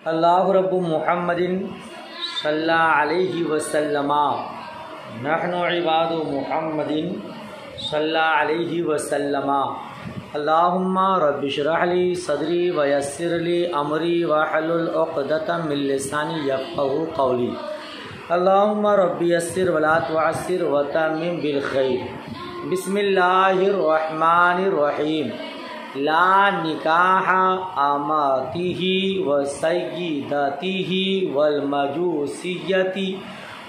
अल्लाहु रब्बु मुहम्मदिन सल्लल्लाहु अलैहि वसल्लम नहनु इबादु मुहम्मदिन सल्लल्लाहु अलैहि वसल्लम अल्लाहुम्मा रब्बि इश्रह ली सदरी व यस्सिर ली अमरी वहलुल उक़दतम मिन लिसानी यफ़क़हू क़ौली अल्लाहुम्मा रब्बि यस्सिर वला तुअस्सिर व तम्मिम बिल खैर। बिस्मिल्लाहिर रहमानिर रहीम। ला निकाह अमातिही व सय्यिदतिही वल मजूसियति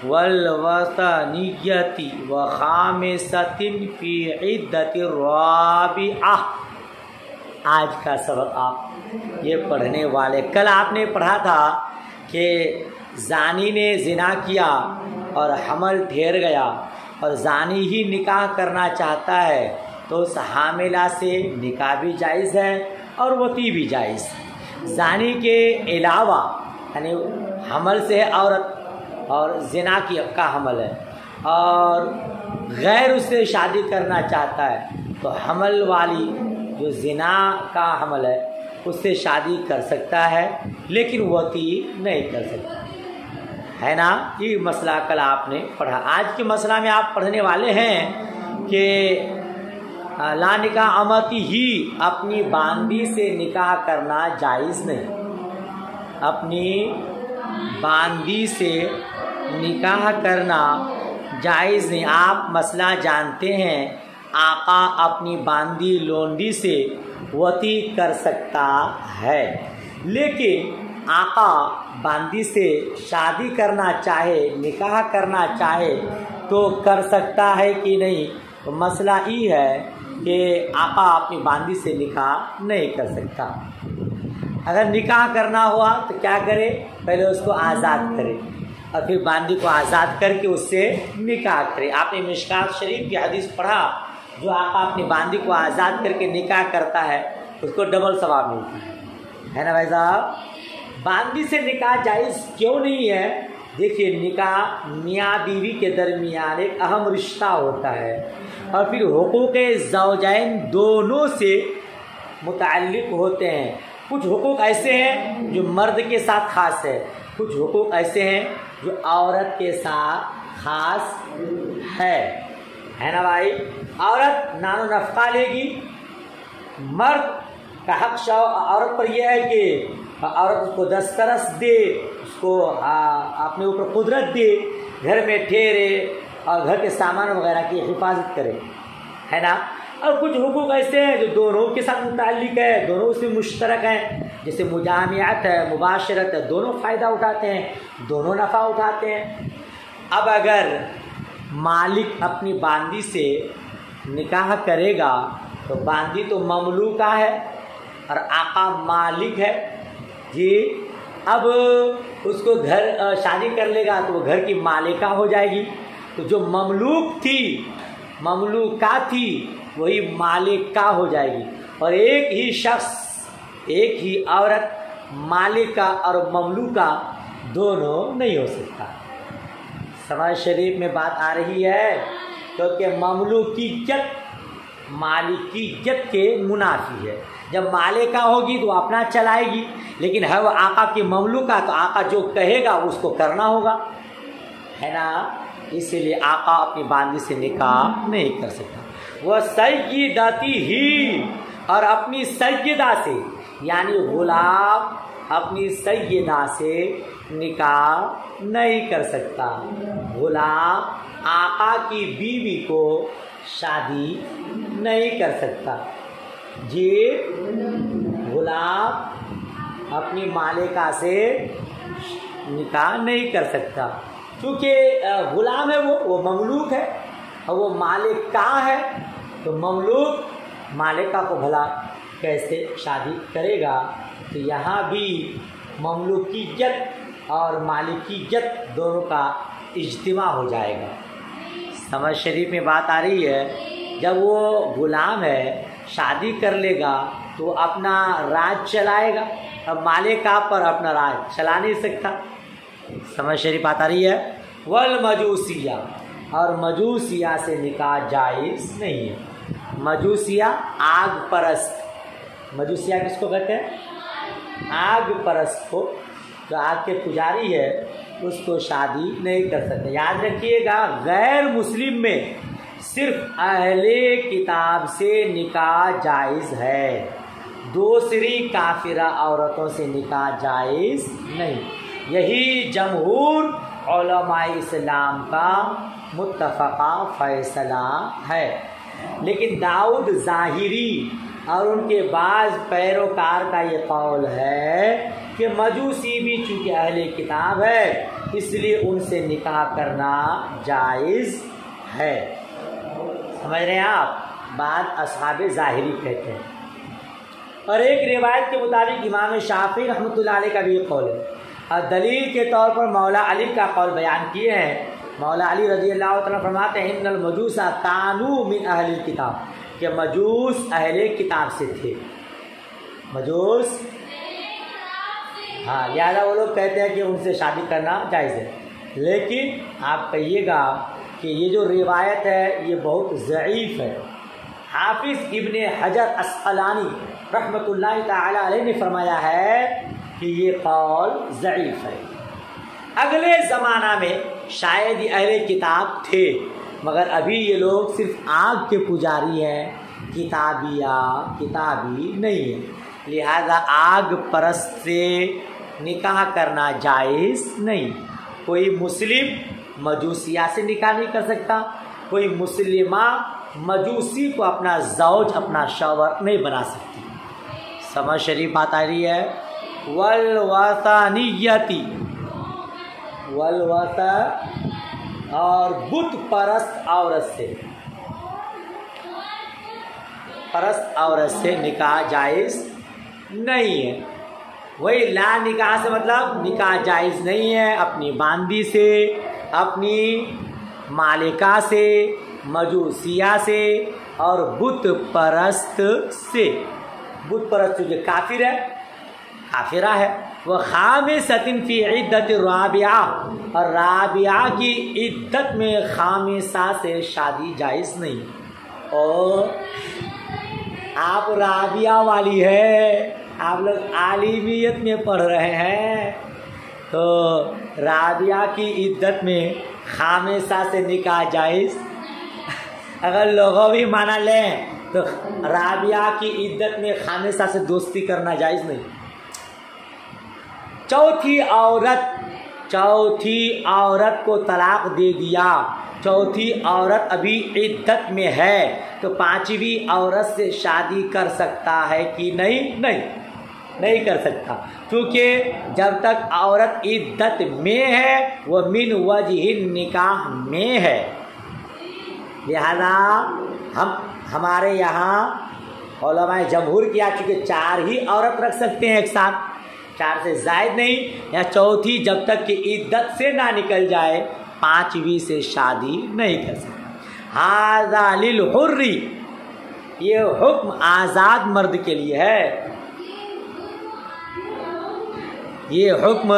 वल वतनियति व खामिसतिन फी इद्दतिर राबिअह। आज का सबक आप ये पढ़ने वाले, कल आपने पढ़ा था कि जानी ने जिना किया और हमल ठहर गया और जानी ही निकाह करना चाहता है तो उस हामिला से निकाह भी जायज़ है और वती भी जायज़। जानी के अलावा यानी हमल से है औरत और जिना की का हमल है और गैर उससे शादी करना चाहता है तो हमल वाली जो जिना का हमल है उससे शादी कर सकता है लेकिन वती नहीं कर सकता है ना। ये मसला कल आपने पढ़ा। आज के मसला में आप पढ़ने वाले हैं कि ला निकाह अमती ही, अपनी बांदी से निकाह करना जायज़ नहीं। अपनी बांदी से निकाह करना जायज़ नहीं। आप मसला जानते हैं, आका अपनी बांदी लोंडी से वती कर सकता है लेकिन आका बांदी से शादी करना चाहे, निकाह करना चाहे तो कर सकता है कि नहीं। तो मसला ये है कि आका अपनी बांदी से निकाह नहीं कर सकता। अगर निकाह करना हुआ तो क्या करे, पहले उसको आज़ाद करे और फिर बांदी को आज़ाद करके उससे निकाह करे। आपने मिशकात शरीफ की हदीस पढ़ा, जो आका अपनी बांदी को आज़ाद करके निकाह करता है उसको डबल सवाब मिलता है ना भाई साहब। बांदी से निकाह जायज़ क्यों नहीं है? देखिए, निकाह मियाँ बीवी के दरमियान एक अहम रिश्ता होता है और फिर हुकूक़ ज़ौजैन दोनों से मुतअल्लिक़ होते हैं। कुछ हुकूक़ ऐसे हैं जो मर्द के साथ ख़ास है, कुछ हुकूक़ ऐसे हैं जो औरत के साथ ख़ास है ना भाई। औरत नानो नफ़क़ा लेगी, मर्द का हक़ औरत पर यह है कि औरत उसको दस्तरस दे, उसको अपने ऊपर कुदरत दे, घर में ठहरे और घर के सामान वगैरह की हिफाजत करे, है ना। और कुछ हुकूक ऐसे हैं जो दोनों के साथ मुताल्लिक़ है, दोनों उसमें मुश्तरक हैं, जैसे मुजामियात है, मुबाशरत है, दोनों फ़ायदा उठाते हैं, दोनों नफ़ा उठाते हैं। अब अगर मालिक अपनी बांदी से निकाह करेगा तो बांदी तो ममलूका है और आका मालिक है जी। अब उसको घर शादी कर लेगा तो वो घर की मालिका हो जाएगी। तो जो ममलूका थी वही मालिका हो जाएगी। और एक ही शख्स, एक ही औरत मालिका और ममलूका दोनों नहीं हो सकता। समाज शरीफ में बात आ रही है क्योंकि ममलूकियत मालिकियत के मुनाफी है। जब मालिका होगी तो अपना चलाएगी, लेकिन है वो आका की ममलूका तो आका जो कहेगा उसको करना होगा, है ना। इसीलिए आका अपनी बांदी से निकाह नहीं कर सकता। वह सय्यिदती ही, और अपनी सय्यदा से यानी गुलाम अपनी सय्यदा से निकाह नहीं कर सकता। गुलाम आका की बीवी को शादी नहीं कर सकता जी। गुलाम अपनी मालिका से निकाह नहीं कर सकता क्योंकि गुलाम है, वो ममलूक है और वो मालिक का है। तो ममलूक मालिका को भला कैसे शादी करेगा। तो यहाँ भी ममलूकियत और मालिकियत दोनों का इज्तिमा हो जाएगा। समझ शरीफ में बात आ रही है। जब वो गुलाम है, शादी कर लेगा तो अपना राज चलाएगा, अब मालिका पर अपना राज चला नहीं सकता। समझ शरीफ बात आ रही है। वल मजूसिया, और मजूसिया से निकाह जायज़ नहीं है। मजूसिया आग परस्त, मजूसिया किसको कहते हैं? आग परस्त को जो आग के पुजारी है उसको शादी नहीं कर सकते। याद रखिएगा, गैर मुस्लिम में सिर्फ अहले किताब से निकाह जायज़ है, दूसरी काफिरा औरतों से निकाह जायज़ नहीं। यही जमहूर उलमाए इस्लाम का मुत्तफ़क़ा फ़ैसला है। लेकिन दाऊद ज़ाहिरी और उनके बाज़ पैरोकार का ये कौल है कि मजूसी भी चूँकि अहले किताब है इसलिए उनसे निकाह करना जायज़ है। समझ रहे हैं आप? बात असहाबे ज़ाहिरी कहते हैं। और एक रिवायत के मुताबिक इमाम शाफी रहमतुल्लाह अलैह का भी ये कौल है। और दलील के तौर पर मौला अली का कौल बयान किए हैं। मौला अली रज़ी अल्लाह तआला फरमाते हैं इन्नल मजूसा कानू मिन अहलिल किताब, कि मजूस अहले किताब से थे। मजूस, हाँ, लिहाजा वो लोग कहते हैं कि उनसे शादी करना जायज़ है। लेकिन आप कहिएगा कि ये जो रिवायत है ये बहुत ज़ईफ़ है। हाफिज़ इब्ने हजर अस्क़लानी रहमतुल्लाहि ताला अलैह ने फरमाया है कि ये कौल ज़ईफ़ है। अगले ज़माना में शायद ये अहले किताब थे, मगर अभी ये लोग सिर्फ आग के पुजारी हैं, किताबी नहीं है। लिहाजा आग परस्त से निकाह करना जायज़ नहीं। कोई मुस्लिम मजूसिया से निकाह नहीं कर सकता, कोई मुस्लिमा मजूसी को अपना ज़ौज, अपना शौहर नहीं बना सकती। समझ शरीफ बात आ रही है। वल्वतानियती, वल्वता और बुत परस्त औरत से निकाह जायज़ नहीं है। वही ला निकाह से मतलब निकाह जायज़ नहीं है अपनी बांदी से, अपनी मालिका से, मजूसिया से और बुत परस्त से। बुत परस्त जो काफिर है, काफिरा है, वह खामिसतिन फी इद्दत राबिया, और राबिया की इद्दत में खामिसा से शादी जायज़ नहीं। और आप राबिया वाली है, आप लोग आलिमियत में पढ़ रहे हैं, तो राबिया की इद्दत में खामिसा से निकाह जायज़। अगर लोगों भी माना लें तो राबिया की इद्दत में खामिसा से दोस्ती करना जायज़ नहीं। चौथी औरत को तलाक दे दिया, चौथी औरत अभी इद्दत में है, तो पांचवी औरत से शादी कर सकता है कि नहीं? नहीं कर सकता, क्योंकि जब तक औरत इद्दत में है वह मिन वजहिन निकाह में है। लिहाजा हमारे यहाँ उलमाए जमहूर किया चुके 4 ही औरत रख सकते हैं एक साथ, 4 से ज़ायद नहीं, या चौथी जब तक कि इद्दत से ना निकल जाए 5वीं से शादी नहीं कर सकता। हाज़ा लिल हुर्री, ये हुक्म आज़ाद मर्द के लिए है। ये हुक्म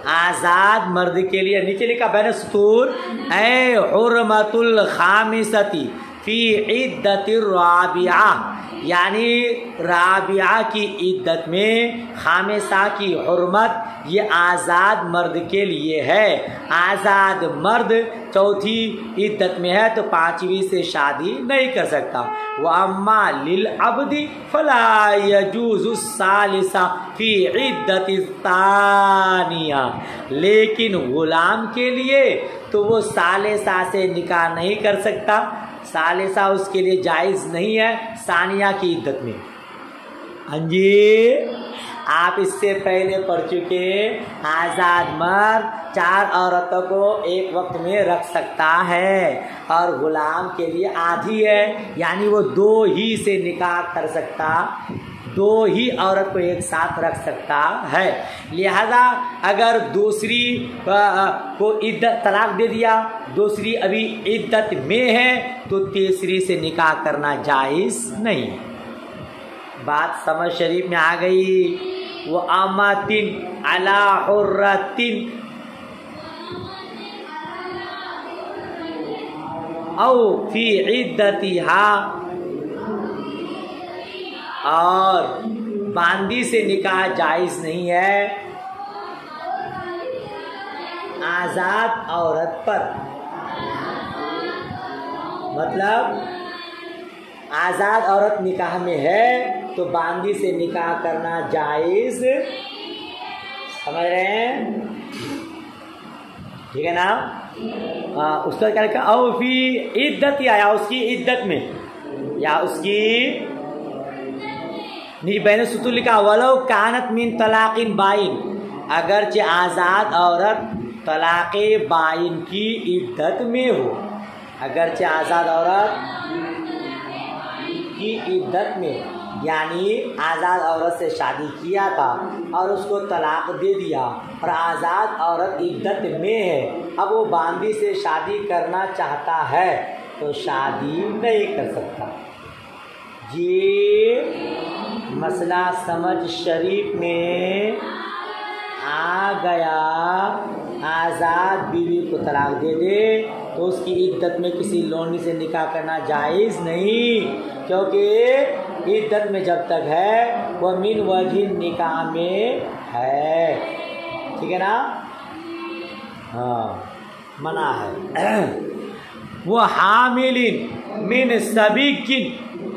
आज़ाद मर्द के लिए। नीचे लिखा बैन सतूर, ए हुर्मतुल खामिसती फी इद्दतिर राबिया, यानी राबिया की इद्दत में खामिसा की हुर्मत ये आज़ाद मर्द के लिए है। आज़ाद मर्द चौथी इद्दत में है तो 5वीं से शादी नहीं कर सकता। व अम्मा लिल अब्दी फला यजूज़ु सालिसा फी इद्दति तानिया, लेकिन गुलाम के लिए तो वो सालिसा से निकाह नहीं कर सकता, सालिसा उसके लिए जायज़ नहीं है सानिया की इद्दत में। हाँ जी, आप इससे पहले पढ़ चुके, आज़ाद मर्द 4 औरतों को एक वक्त में रख सकता है और गुलाम के लिए आधी है, यानी वो 2 ही से निकाह कर सकता, 2 ही औरत को एक साथ रख सकता है। लिहाजा अगर दूसरी को इद्दत तलाक दे दिया, दूसरी अभी इद्दत में है, तो तीसरी से निकाह करना जायज़ नहीं। बात समझ शरीफ में आ गई। वो अमातिन अला हुर्रतिन औ फी इद्दतिहा, और बांदी से निकाह जायज़ नहीं है आज़ाद औरत पर, मतलब आज़ाद औरत निकाह में है तो बांदी से निकाह करना जायज़, समझ रहे हैं? ठीक है ना? उसका क्या लिखा? औ फी इद्दत, या उसकी इद्दत में, या उसकी नीचे बैन सुतूर लिखा वलो कानत मिन तलाक़िन बाइन, अगरचे आज़ाद औरत तलाक़ बाइन की इद्दत में हो, अगरचे आज़ाद औरत की इद्दत में, यानी आज़ाद औरत से शादी किया था और उसको तलाक दे दिया और आज़ाद औरत इद्दत में है, अब वो बांदी से शादी करना चाहता है तो शादी नहीं कर सकता। ये मसला समझ शरीफ में आ गया। आज़ाद बीवी को तलाक दे दे तो उसकी इद्दत में किसी लोनी से निकाह करना जायज़ नहीं, क्योंकि इद्दत में जब तक है वह मिन वजिह निकाह में है। ठीक है ना? हाँ, मना है। वो हामिलिन मिन सबिकिन,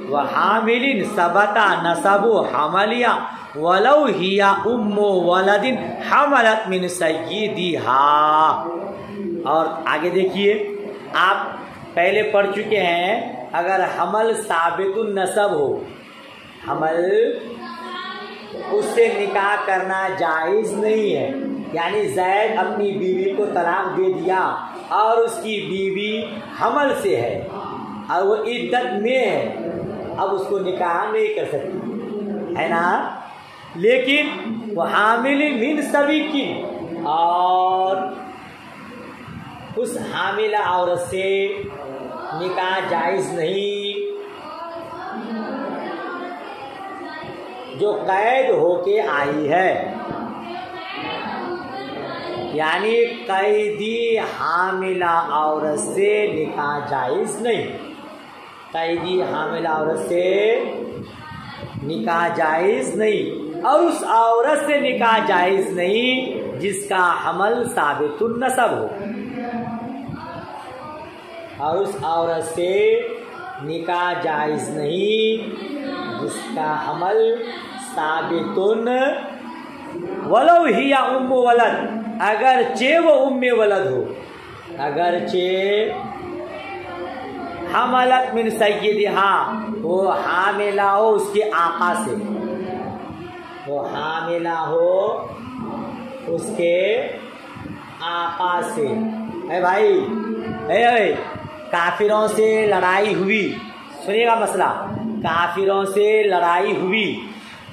वह हामिलिन सबता नसबु हमलिया वलौ हिया उम्मु वलदिन हमलत मिन सय्यिदिहा। और आगे देखिए, आप पहले पढ़ चुके हैं, अगर हमल साबितुन नसब हो, हमल उससे निकाह करना जायज़ नहीं है। यानी जैद अपनी बीवी को तलाक दे दिया और उसकी बीवी हमल से है और वो इद्दत में है, अब उसको निकाह नहीं कर सकती, है ना? लेकिन वो हामिल मिन सबिकी, और उस हामिला औरत से निकाह जायज़ नहीं जो कैद होके आई है। यानी कैदी हामिला औरत से निकाह जायज़ नहीं, कैदी हामिला औरत से निकाह जायज़ नहीं, और उस औरत से निकाह जायज़ नहीं जिसका हमल साबितुन नसब हो, और उस औरत से निकाह जायज़ नहीं जिसका हमल साबितुन वलो हिया उम्मु वलद, अगर चे वो उम्मे वलद हो, अगर चे हमलत मिन सय्यिदिहा, वो हामिला हो उसके आका से, वो हामिला हो उसके आका से। है भाई, है काफिरों से लड़ाई हुई, सुनिएगा मसला, काफिरों से लड़ाई हुई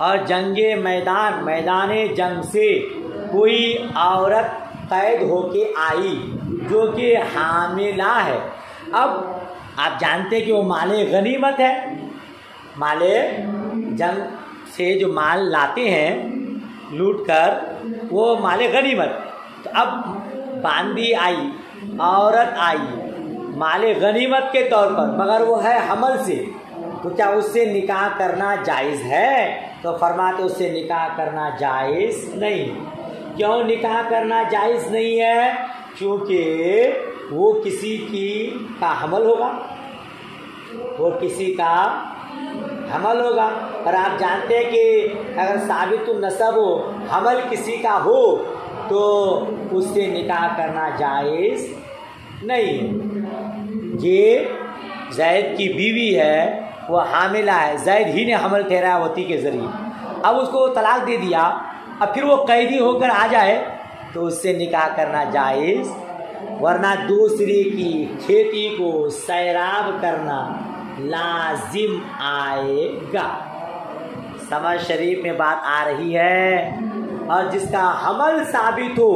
और जंगे मैदान जंग से कोई औरत कैद होके आई जो कि हामिला है। अब आप जानते कि वो माले गनीमत है, माले जंग से जो माल लाते हैं लूट कर, वो माले गनीमत। तो अब बांदी आई, औरत आई माले गनीमत के तौर पर, मगर वो है हमल से, तो क्या उससे निकाह करना जायज़ है? तो फरमाते उससे निकाह करना जायज़ नहीं। क्यों निकाह करना जायज़ नहीं है? क्योंकि वो किसी की का हमल होगा, वो किसी का हमल होगा। और आप जानते हैं कि अगर साबितुन नसब हो, हमल किसी का हो, तो उससे निकाह करना जायज़ नहीं है। ये जैद की बीवी है, वो हामिला है, जैद ही ने हमल ठहराया वती के ज़रिए, अब उसको तलाक दे दिया, अब फिर वो कैदी होकर आ जाए तो उससे निकाह करना जायज़, वरना दूसरे की खेती को सैराब करना लाजिम आएगा। समझ शरीफ में बात आ रही है। और जिसका हमल साबित हो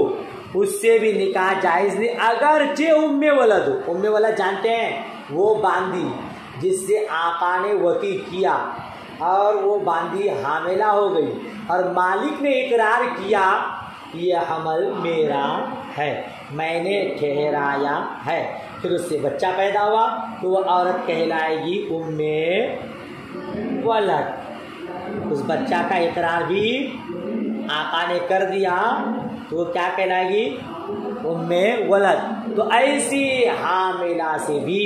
उससे भी निकाह जायज़ नहीं, अगर चे उम्मे वलद हो। उम्मे वलद जानते हैं, वो बांदी जिससे आका ने वती किया और वो बांदी हामिला हो गई और मालिक ने इकरार किया ये हमल मेरा है, मैंने ठहराया है, फिर उससे बच्चा पैदा हुआ तो वह औरत कहलाएगी उम्मे वलद। उस बच्चा का इकरार भी आका ने कर दिया तो वो क्या कहलाएगी? उम्मे वलद, तो ऐसी हामिला से भी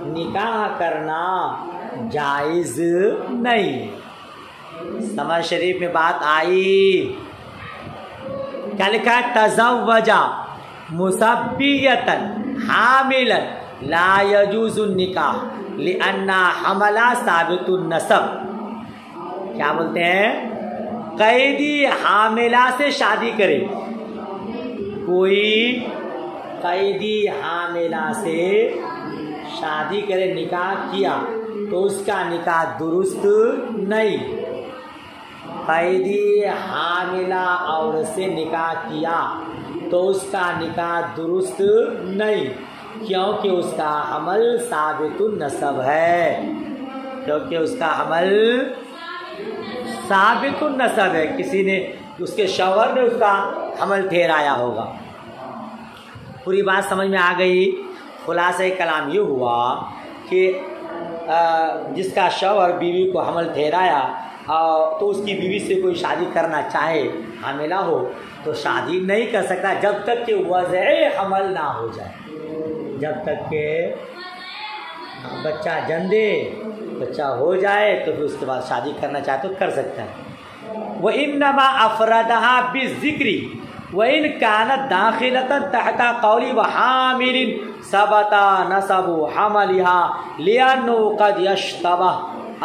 निकाह करना जायज़ नहीं। समझ शरीफ में बात आई। क्या लिखा है? तज़व्वजा मुसब्बियतन हामिलन ला यजूज़ु निकाह लिअन्ना हमला साबितुन नसब। क्या बोलते हैं? कैदी हामिला से शादी करे, कोई कैदी हामिला से शादी करे, निकाह किया, तो उसका निकाह दुरुस्त नहीं। कैदी हामिला औरत से निकाह किया तो उसका निकाह दुरुस्त नहीं, क्योंकि उसका हमल साबितुन नसब है, क्योंकि उसका हमल साबितुन नसब है। किसी ने, उसके शौहर ने उसका हमल ठहराया होगा। पूरी बात समझ में आ गई। खुलासा कलाम ये हुआ कि जिसका शौहर बीवी को हमल ठहराया तो उसकी बीवी से कोई शादी करना चाहे, हामिला हो, तो शादी नहीं कर सकता जब तक कि वज़े हमल ना हो जाए। जब तक के बच्चा जन्म दे, बच्चा हो जाए, तो फिर उसके बाद शादी करना चाहे तो कर सकता है। व इन्नमा अफरदहा बिज़िक्री व इन कानत दाखिलतन तहता कौली व हामिलिन सबता नसबु हमलिहा लिअन्नु क़द यश्तबह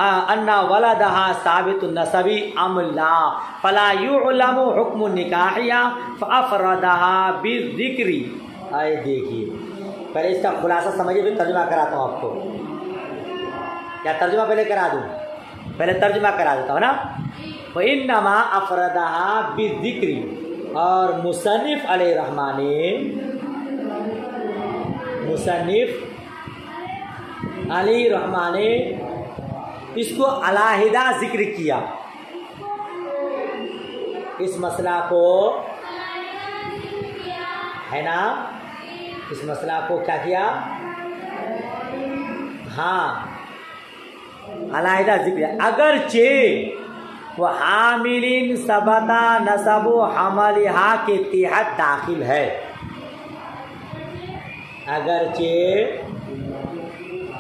अन्ना वलदहा साबितु नसबी अमला फला युअलमु हुक्मु निकाहिया फअफरदहा बिज़िक्री। आए देखिए, पहले इसका खुलासा समझिए, फिर तर्जुमा कराता हूँ आपको। क्या तर्जुमा पहले करा दूँ? पहले तर्जुमा करा देता हूँ ना। व इन्नमा अफरदहा बिज़िक्री, और मुसन्निफ अलैहिर्रहमान ने, मुसन्निफ अलैहिर्रहमान ने इसको अलहदा जिक्र किया। इस मसला को, है ना, इस मसला को क्या किया? हाँ, अलहदा जिक्र। अगरचे वो हामिलिन सबता नसबो हमलिहा के तहत दाखिल है, अगरचे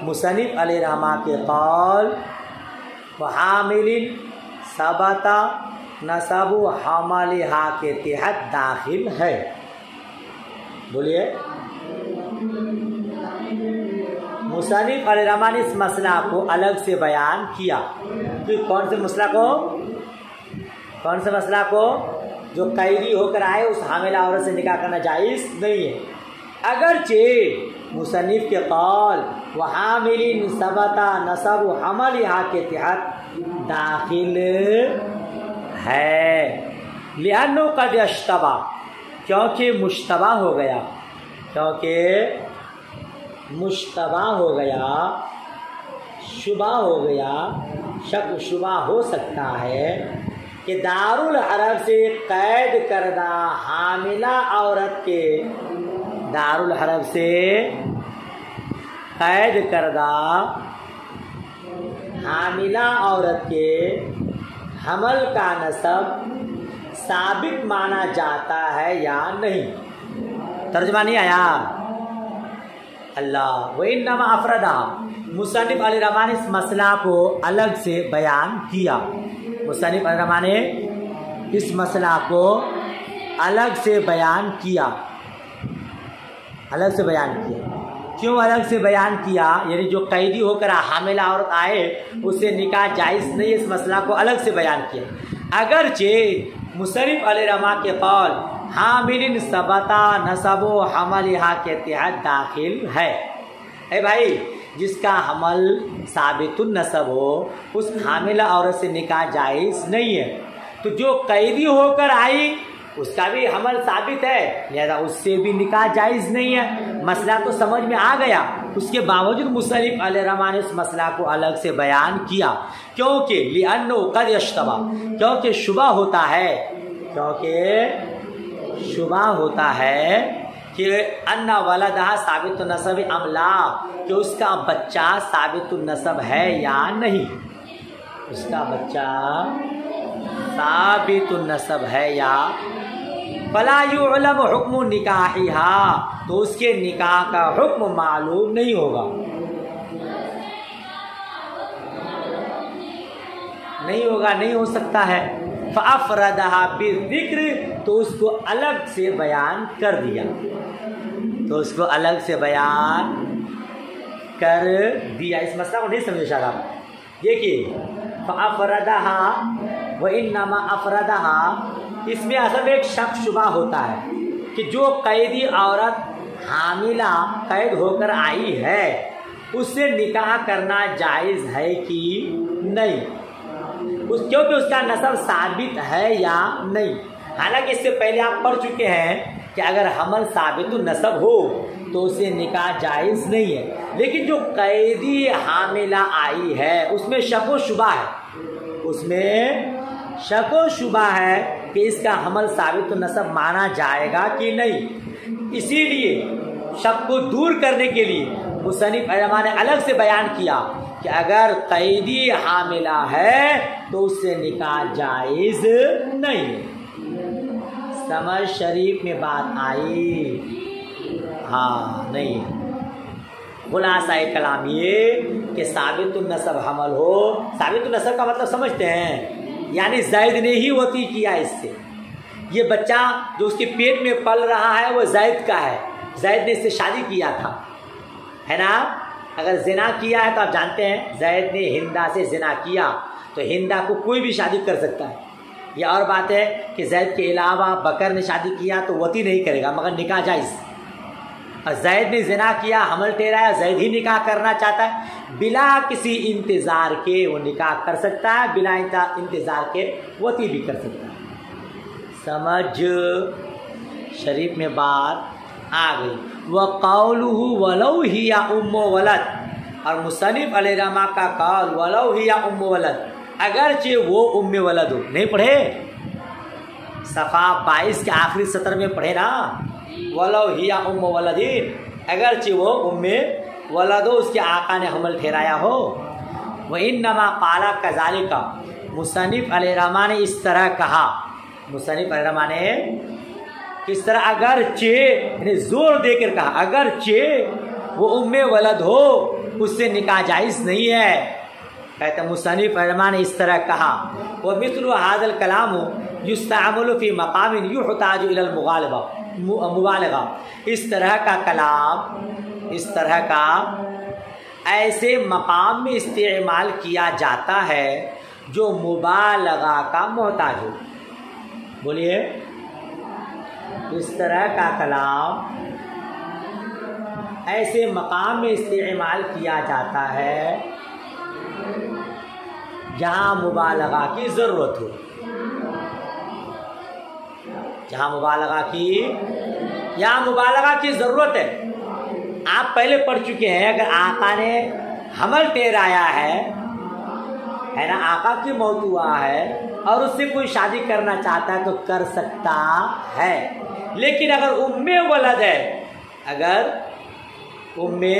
मुसन्निफ अलैहिर्रहमान के कौल हामिलिन सबता नसबु हमलिहा के तहत दाखिल है। बोलिए। मुसन्निफ अलैहिर्रहमान ने इस मसला को अलग से बयान किया। कि कौन से मसला को? कौन से मसला को? जो कैदी होकर आए उस हामिला औरत से निकाह करना जायज़ नहीं है। अगरचे मुसन्निफ के कौल व हामिलिन सबता नसब हमलिहा के तहत दाखिल है, लिअन्नु क़द यश्तबा, क्योंकि मुश्तबा हो गया, क्योंकि मुश्तबा हो गया, शुबा हो गया, शक शुबा हो सकता है कि दारुल हरब से कैद करदा हामिला औरत के, दारुल हरब से कैद करदा हामिला औरत के हमल का नसब साबित माना जाता है या नहीं। तर्जुमा नहीं आया? अल्लाह। वो इन्नमा अफरदा, मुसन्निफ अलैहिर्रहमान ने इस मसला को अलग से बयान किया। मुसन्निफ अलैहिर्रहमान ने इस मसला को अलग से बयान किया, अलग से बयान किया। क्यों अलग से बयान किया? यानी जो कैदी होकर हामिला औरत आए उससे निकाह जायज़ नहीं, इस मसला को अलग से बयान किया। अगरचे मुसन्निफ अलैहिर्रहमान के कौल हामिलिन सबता नसबो हमलिहा के तहत दाखिल है। ए भाई, जिसका हमल साबितुन नसब हो उस हामिला औरत से निकाह जायज़ नहीं है। तो जो कैदी होकर आई उसका भी हमल साबित है, लिहाजा उससे भी निकाह जायज़ नहीं है। मसला तो समझ में आ गया। उसके बावजूद मुसन्निफ अलैहिर्रहमान ने इस मसला को अलग से बयान किया, क्योंकि लिअन्नु क़द यश्तबा, क्योंकि शुबा होता है, क्योंकि शुबा होता है कि अन्ना वलदहा साबितुन नसब अमला, कि उसका बच्चा साबितुन नसब है या नहीं, उसका बच्चा साबितुन नसब है या फला युअलम हुक्म निकाहिहा, तो उसके निकाह का हुक्म मालूम नहीं होगा, नहीं हो सकता है। फ़अफ़रदहा बिज़िक्र, तो उसको अलग से बयान कर दिया, इस मसला को नहीं समझे शायद आप। देखिए फ़अफ़रदहा व इन्नमा अफ़रदहा, इसमें असल में एक शक शुबा होता है कि जो कैदी औरत हामिला कैद होकर आई है उससे निकाह करना जायज़ है कि नहीं, क्योंकि उसका नसब साबित है या नहीं। हालांकि इससे पहले आप पढ़ चुके हैं कि अगर हमल साबित नसब हो तो उसे निकाह जायज़ नहीं है, लेकिन जो कैदी हामिला आई है उसमें शक व शुबा है कि इसका हमल साबित नसब माना जाएगा कि नहीं। इसीलिए शक को दूर करने के लिए मुसन्निफ़ रहमान ने अलग से बयान किया कि अगर कैदी हामिला है तो उससे निकाह जायज़ नहीं है। समझ शरीफ में बात आई? हाँ, नहीं। खुलासा कलाम ये कि साबितुन नसब हमल हो, साबितुन नसब का मतलब समझते हैं, यानी ज़ैद ने ही वती किया इससे। ये बच्चा जो उसके पेट में पल रहा है वो ज़ैद का है, ज़ैद ने इससे शादी किया था, है ना। अगर जिना किया है तो आप जानते हैं ज़ैद ने हिंदा से जिना किया तो हिंदा को कोई भी शादी कर सकता है। ये और बात है कि ज़ैद के अलावा बकर ने शादी किया तो वती नहीं करेगा मगर निकाह जायज़। और ज़ैद ने जिना किया, हमल ठहराया, ज़ैद ही निकाह करना चाहता है, बिला किसी इंतज़ार के वो निकाह कर सकता है, बिला इंतज़ार के वती भी कर सकता है। समझ शरीफ में बात आ गई। व कौलुहु वलौ हिया उम्मो वलद, और मुसन्निफ़ अलैहिर्रहमा का कौल वलौ हिया उम्मो वलद, अगरचे वो उम्मे वलद हो। नहीं पढ़े? सफ़ा 22 के आखिरी सत्र में पढ़े ना, वलौ हिया उम्मो वलदिन, अगरचे वो उम्मे वलद हो, उसके आका ने हमल ठहराया हो। व इन्नमा क़ाला कज़ालिका, मुसन्निफ़ अलैहिर्रहमा ने इस तरह कहा, मुसन्निफ़ अलैहिर्रहमा ने किस तरह, अगरचे यानी जोर देकर कहा, अगरचे वो उम्मे वलद हो उससे निकाह जायज़ नहीं है। कहते मुसन्निफ़ अलैहिर्रहमा ने इस तरह कहा, वह मिस्लु हाज़ल कलाम युस्तअमलु फ़ी मक़ामिन युहताजु इलल मुबालगा, इस तरह का कलाम, इस तरह का ऐसे मकाम में इस्तेमाल किया जाता है जो मुबालगा का मोहताज हो। बोलिए, इस तरह का कलाम ऐसे मकाम में इस्तेमाल किया जाता है जहाँ मुबालगा की ज़रूरत हो, जहाँ मुबालगा की ज़रूरत है। आप पहले पढ़ चुके हैं, अगर आका ने हमल ठहराया है ना, आका की मौत हुआ है और उससे कोई शादी करना चाहता है तो कर सकता है। लेकिन अगर उम्मे वलद है, अगर उम्मे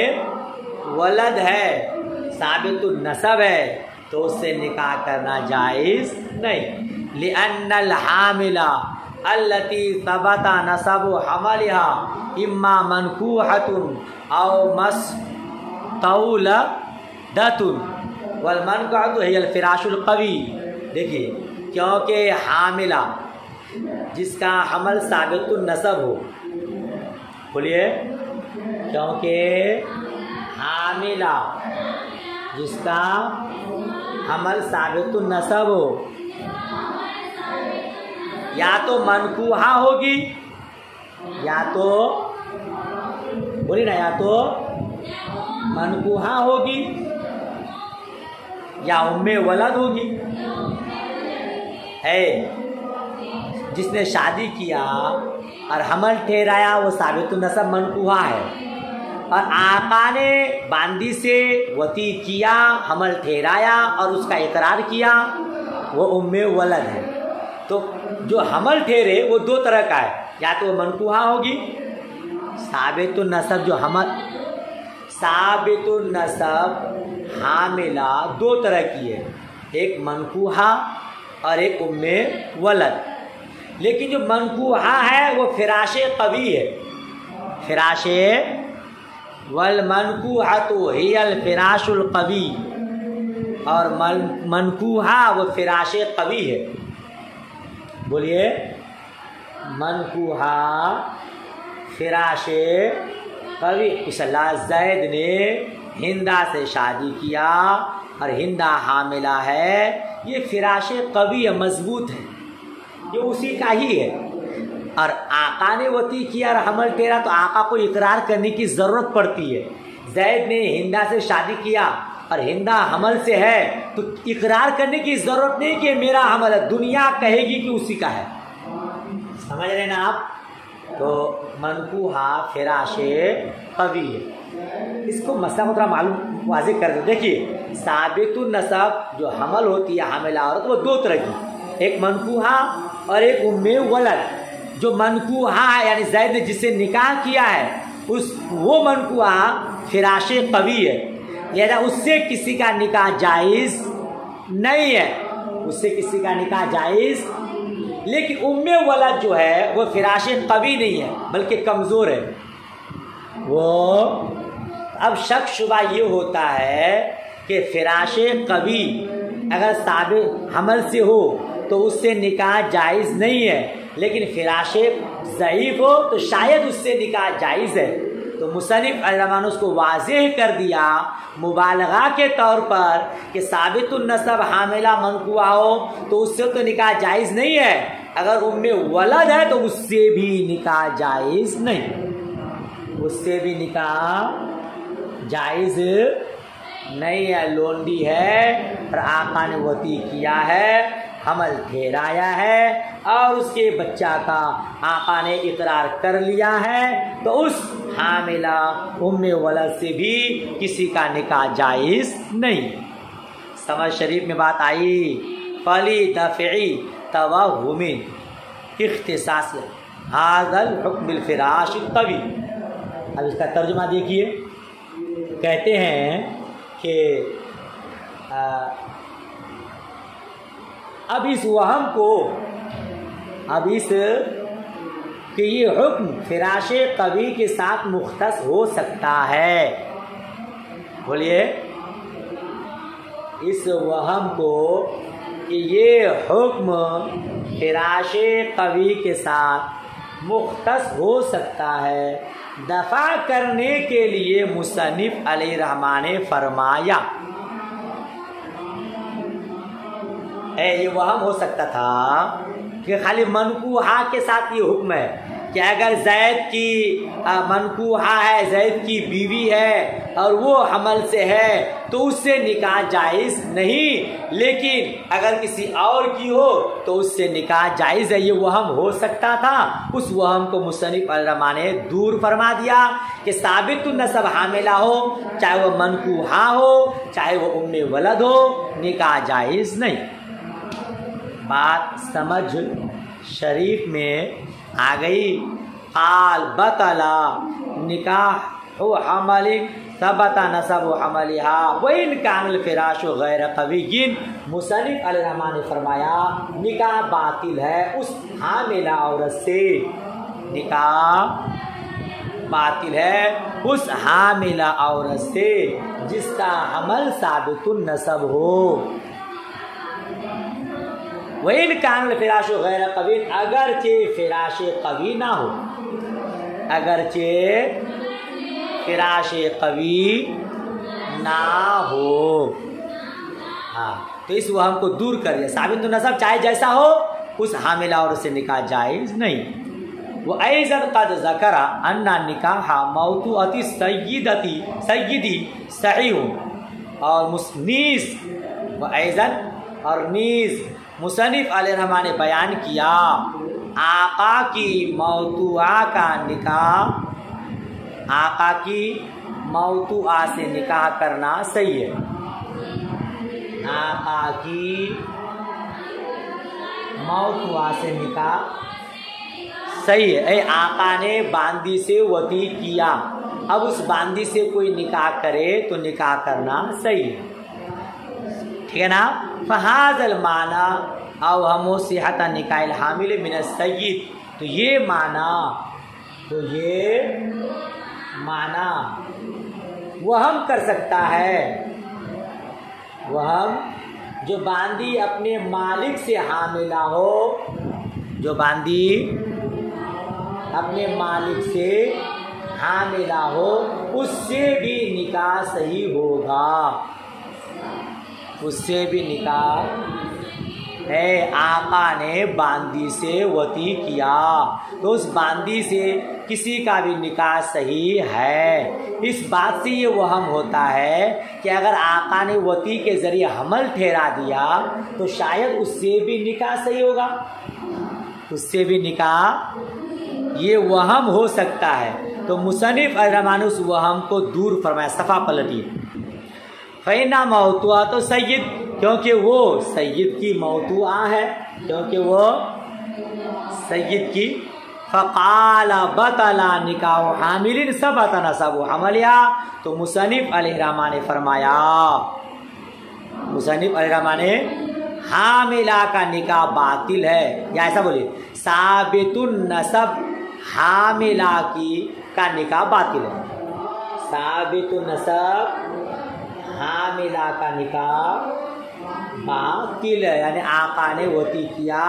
वलद है, साबितुन नसब है, तो उससे निकाह करना जायज़ नहीं। लिअन्नल हामिला अल्लती सबता नसबु हमलिहा इम्मा मनकूहतुन औ मस्तौलदतुन वल मनकूहतु हियल फिराशुल कवी। देखिए, क्योंकि हामिला जिसका हमल साबितुन नसब हो, बोलिए, क्योंकि हामिला जिसका हमल साबितुन नसब हो, या तो मनकूहा होगी, या तो बोली ना, या तो मनकूहा होगी या उम्मे वलद होगी। है जिसने शादी किया और हमल ठहराया वो साबितुन नसब मनकूहा है, और आका ने बांदी से वती किया, हमल ठहराया और उसका इकरार किया, वो उम्मे वलद है। तो जो हमल ठहरे वो दो तरह का है, या तो वो मनकूहा होगी, साबितुन नसब जो हमल, साबितुन नसब हामिला दो तरह की है, एक मनकूहा और एक उम्मे वलद। लेकिन जो मनकूहा है वो फिराशे कवी है। फिराशे वल मनकूहा तो हियल फिराशुल कवी, और मनकूहा वो फिराशे कवी है। बोलिए, मनकूहा फिराशे कवी। इस अल्लाह जैद ने हिंदा से शादी किया और हिंदा हामिला है, ये फिराशे कवी है, मजबूत है, ये उसी का ही है। और आका ने वती किया और हमल तेरा, तो आका को इकरार करने की ज़रूरत पड़ती है। जैद ने हिंदा से शादी किया और हिंदा हमल से है, तो इकरार करने की ज़रूरत नहीं कि मेरा हमल है, दुनिया कहेगी कि उसी का है। समझ रहे ना आप? तो मनकूहा फिराशे कवी है। इसको मसला को थोड़ा मालूम वाज़े कर दो। देखिए, साबितुन नसब जो हमल होती है, हामिला औरत, वो दो तरह की, एक मनकूहा और एक उम्मे वलद। जो मनकूहा है यानी जैद ने जिससे निकाह किया है, वो मनकूहा फिराशे कवी है, लिहाजा उससे किसी का निकाह जायज़ नहीं है, उससे किसी का निकाह जायज़। लेकिन उम्मे वलद जो है वो फिराशे कवी नहीं है, बल्कि कमज़ोर है वो। अब शक शुबा ये होता है कि फिराशे कवी अगर साबित हमल से हो तो उससे निकाह जायज़ नहीं है, लेकिन फिराशे ज़ईफ़ हो तो शायद उससे निकाह जायज़ है। तो मुसन्निफ़ अलरहमान उसको वाज़ेह कर दिया मुबालगा के तौर पर कि साबितुन नसब हामिला मनकूआ हो तो उससे तो निकाह जायज़ नहीं है, अगर उम्मे वलद है तो उससे भी निकाह जायज़ नहीं, उससे भी निकाह जायज़ नहीं है। लोंडी है और आका ने वती किया है, हमल ठहराया है और उसके बच्चा का आका ने इकरार कर लिया है, तो उस हामिला उम्मे वलद से भी किसी का निकाह जायज़ नहीं। समझ शरीफ में बात आई। फली दफ़ई तवहुमिन इख्तिसास हाज़ल हुक्म बिल फिराश कवी। अब इसका तर्जुमा देखिए, कहते हैं कि अब इस वहम को, अब इस कि ये हुक्म फिराशे कवी के साथ मुख्तस हो सकता है। बोलिए, इस वहम को कि ये हुक्म फिराशे कवी के साथ मुख्तस हो सकता है, दफा करने के लिए मुसन्निफ़ अलैहिर्रहमान ने फरमाया, ये वहम हो सकता था कि खाली मनकूहा के साथ ये हुक्म है कि अगर जैद की मनकूहा है, जैद की बीवी है और वो हमल से है तो उससे निकाह जायज़ नहीं, लेकिन अगर किसी और की हो तो उससे निकाह जायज़ है। ये वहम हो सकता था, उस वहम को मुसन्निफ़ अलरहमान ने दूर फरमा दिया कि साबितुन नसब हामिला हो, चाहे वो मनकूहा हो चाहे वो उम्मे वलद हो, निकाह जायज़ नहीं। बात समझ शरीफ में आ गई। काल बतला निकाह हो हमलिन सबता नसब हमलिहा वइन कानल फिराश गैर कवीगिन। मुसन्निफ़ अलैहिर्रहमान ने फरमाया निकाह बातिल है उस हामिला औरत से, निकाह बातिल है उस हामिला औरत से जिसका हमल साबितुन नसब हो। वही कान फिराश गैर कवी, अगरचे फिराश कवी ना हो, अगरचे फिराश कवी ना हो। हाँ, तो इस वहम को दूर कर दिया। साबित नसब चाहे जैसा हो, उस हामिला और से निकाह जायज़ नहीं। वो ऐज़न कद ज़करा अन्ना निकाह मौतूअती सय्यदी सही हो। और नीज़ वो ऐज़न और नीज़ मुसन्निफ़ अलैहिर्रहमान ने बयान किया आका की मौतूआ का निकाह, आका की मौतूआ से निकाह करना सही है। आका की मौतूआ से निकाह सही है। आका ने बांदी से वती किया, अब उस बांदी से कोई निकाह करे तो निकाह करना सही है, ठीक है ना। फहाजल माना और हम सेहत निकाल हामिल मिन सय्यद। तो ये माना वहम कर सकता है, वहम जो बांदी अपने मालिक से हामिला हो, जो बांदी अपने मालिक से हामिला हो, उससे भी निकाह सही होगा, उससे भी निकाह है। आका ने बांदी से वती किया तो उस बांदी से किसी का भी निकाह सही है। इस बात से ये वहम होता है कि अगर आका ने वती के जरिए हमल ठहरा दिया तो शायद उससे भी निकाह सही होगा, उससे भी निकाह, ये वहम हो सकता है। तो मुसन्निफ रहमान उस वहम को दूर फरमाया, सफ़ा पलटिए। फ़ैना मौतुआ तो सय्यद, क्योंकि वो सय्यद की मौतुआ है, क्योंकि वो सय्यद की। फ़क़ाला बतला निकाह हामिलिन सबत नसब हमलिया। तो मुसन्निफ अलैहिर्रहमान ने फरमाया, मुसन्निफ अलैहिर्रहमान ने हामिला का निकाह बातिल है, या ऐसा बोले साबितुन नसब हामिला की का निकाह बातिल है। साबितुन नसब हामिला का निकाह बातिल है, यानी आका ने वती किया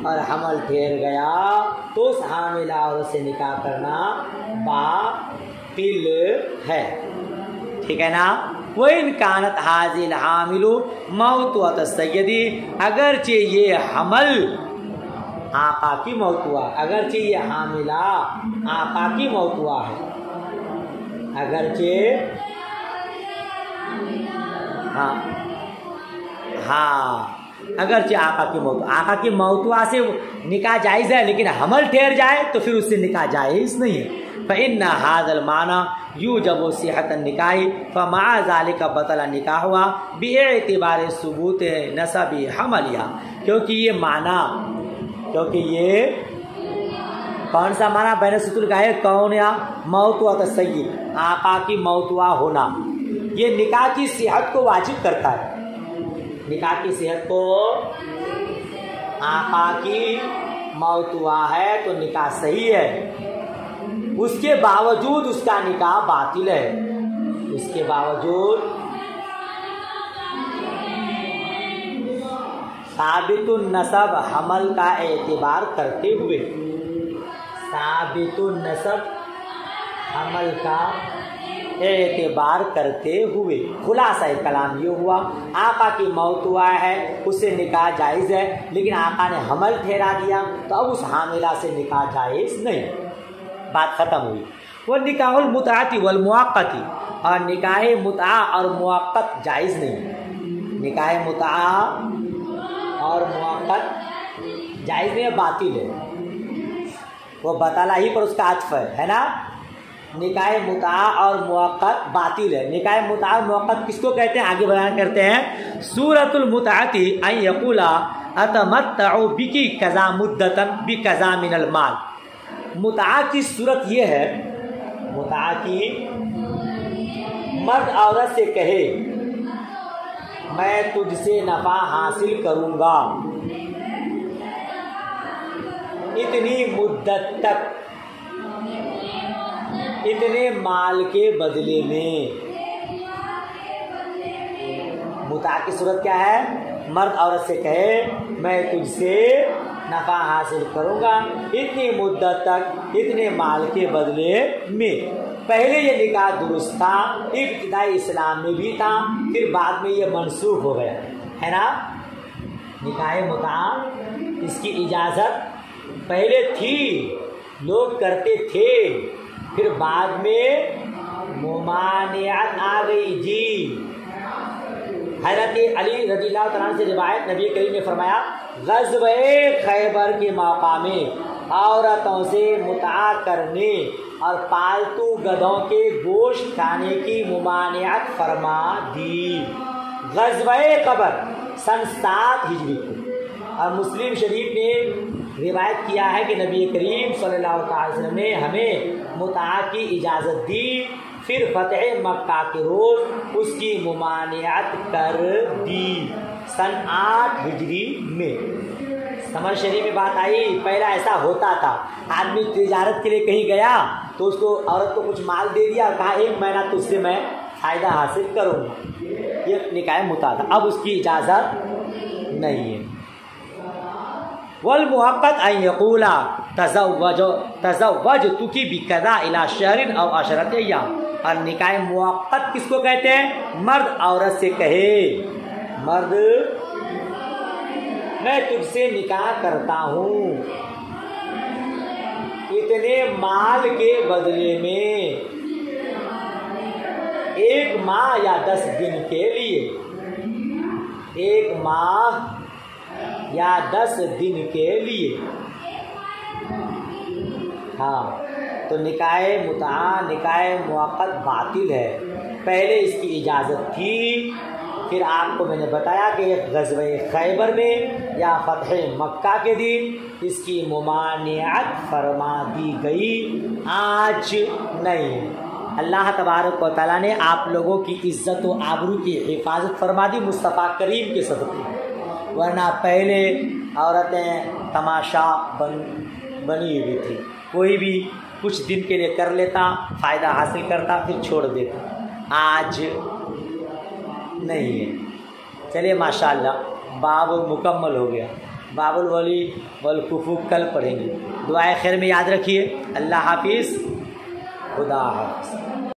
और हमल ठहर गया तो उस हामिला औरत से निकाह करना बातिल है, ठीक है ना। वो इन कानत हाजिल हामिलु मौतुअत सय्यदी, अगरचे ये हमल आका की मौतुआ, अगरचे ये हामिला आका की मौतुआ है, अगरचे हाँ अगरचे आका की मौतुआ से निकाह जायज़ है, लेकिन हमल ठहर जाए तो फिर उससे निकाह जायज़ नहीं है। फ़इन्ना हाज़ल माना यूजबु सिहत निकाह फ़मा ज़ालिका बतला निकाह हुआ बिएतिबार सुबूत नसबी हमलिया। क्योंकि ये माना, क्योंकि ये कौन सा माना बैन सुतुल का है, कौन या मौतुआ सय्यद, आका की मौतुआ होना, ये निकाह की सेहत को वाजिब करता है। निकाह की सेहत को, आका की मौतुआ है तो निकाह सही है, उसके बावजूद उसका निकाह बातिल है, उसके बावजूद साबितुन नसब हमल का एतबार करते हुए, साबितुन नसब हमल का एतबार करते हुए। खुलासा कलाम ये हुआ, आका की मौतुआ है उससे निकाह जायज़ है, लेकिन आका ने हमल ठहरा दिया तो अब उस हामिला से निकाह जायज़ नहीं, बात ख़त्म हुई। वो निकाहुल मुताअती वल मुअक्कती, और निकाह मुता और मुअक्कत जायज़ नहीं, निकाह मुता और मुअक्कत जायज़ नहीं, बातिल है। वो बतला ही पर उसका अत्फ है ना। निकाह मुता और मुअक्कत बातिल है। निकाह मुता और मुअक्कत किसको कहते हैं, आगे बयान करते हैं। सूरतुल मुताअती अन यक़ूला अतमत्तउ बिकी कज़ा मुद्दतन बि कज़ा मिनल माल। मुता की सूरत ये है, मुता की मर्द औरत से कहे मैं तुझसे नफ़ा हासिल करूँगा इतनी मुद्दत तक, इतने माल के बदले में। मुता की सूरत क्या है, मर्द औरत से कहे मैं तुझसे नफ़ा हासिल करूँगा इतनी मुद्दत तक, इतने माल के बदले में। पहले ये निकाह दुरुस्त था, इब्तिदाई इस्लाम में भी था, फिर बाद में ये मनसूख हो गया है ना। निकाह मुता इसकी इजाज़त पहले थी, लोग करते थे, फिर बाद में मुमानियत आ गई जी। हज़रत अली रज़ियल्लाहु तआला अन्हु से रिवायत, नबी करीम ने फरमाया ग़ज़वे खैबर के मौका में औरतों से मुता करने और पालतू गधों के गोश्त खाने की मुमानियत फरमा दी। ग़ज़वे खैबर सन 7 हिजरी को। और मुस्लिम शरीफ ने रिवायत किया है कि नबी करीम सल्लल्लाहु अलैहि वसल्लम ने हमें मुता की इजाज़त दी फिर फतह मक्का के रोज़ उसकी मुमानियत कर दी सन 8 हिजरी में। समझ शरीफ में बात आई। पहला ऐसा होता था, आदमी तिजारत के लिए कहीं गया तो उसको औरत को कुछ माल दे दिया और कहा 1 महीना तुझसे मैं फ़ायदा हासिल करूँगा, ये निकाह मुता था। अब उसकी इजाज़त नहीं है। वल मुहक्कत अन यक़ूला तज़व्वजतुकी बिकज़ा इला शहरिन औ अशरत अय्याम। और निकाह मुअक्कत किसको कहते हैं? मर्द औरत से कहे, मर्द मैं तुझसे निकाह करता हूँ इतने माल के बदले में 1 माह या 10 दिन के लिए, 1 माह या 10 दिन के लिए। हाँ, तो निकाह मुता निकाह मुअक्कत बातिल है। पहले इसकी इजाज़त थी, फिर आपको मैंने बताया कि ग़ज़वे खैबर में या फ़तह मक्का के दिन इसकी मुमानियत फरमा दी गई, आज नहीं। अल्लाह तबारक व तआला ने आप लोगों की इज़्ज़त व आबरू की हिफाजत फरमा दी मुस्तफ़ा करीम के सदक़े, वरना पहले औरतें तमाशा बनी हुई थी। कोई भी कुछ दिन के लिए कर लेता, फ़ायदा हासिल करता, फिर छोड़ देता। आज नहीं है। चलिए माशाअल्लाह बाब मुकम्मल हो गया। बाबुल वली वल कुफूफ कल पढ़ेंगे। दुआए खैर में याद रखिए। अल्लाह हाफिज़, खुदा हाफिज़।